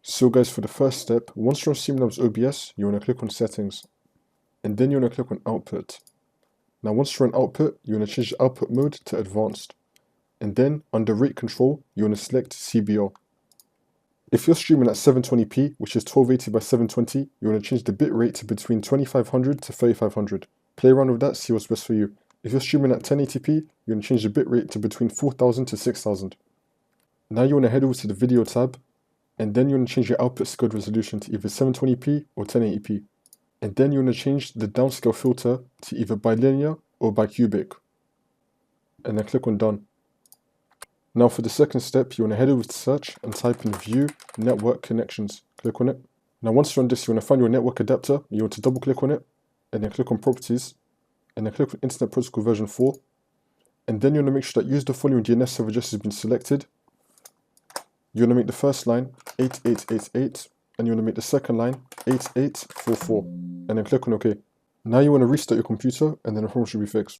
So guys, for the first step, once you're on Streamlabs OBS, you want to click on Settings, and then you want to click on Output. Now once you're on Output, you want to change the output mode to Advanced, and then under Rate Control, you want to select CBR. If you're streaming at 720p, which is 1280 by 720, you want to change the bit rate to between 2500 to 3500. Play around with that, see what's best for you. If you're streaming at 1080p, you want to change the bit rate to between 4000 to 6000. Now you want to head over to the Video tab, and then you want to change your output scaled resolution to either 720p or 1080p. And then you want to change the downscale filter to either bilinear or bicubic. And then click on Done. Now for the second step, you want to head over to Search and type in View Network Connections. Click on it. Now once you're on this, you want to find your network adapter. You want to double click on it, and then click on Properties, and then click on Internet Protocol version 4. And then you want to make sure that Use the following DNS server address has been selected. You want to make the first line 8888, and you want to make the second line 8844, and then click on OK. Now you want to restart your computer, and then the problem should be fixed.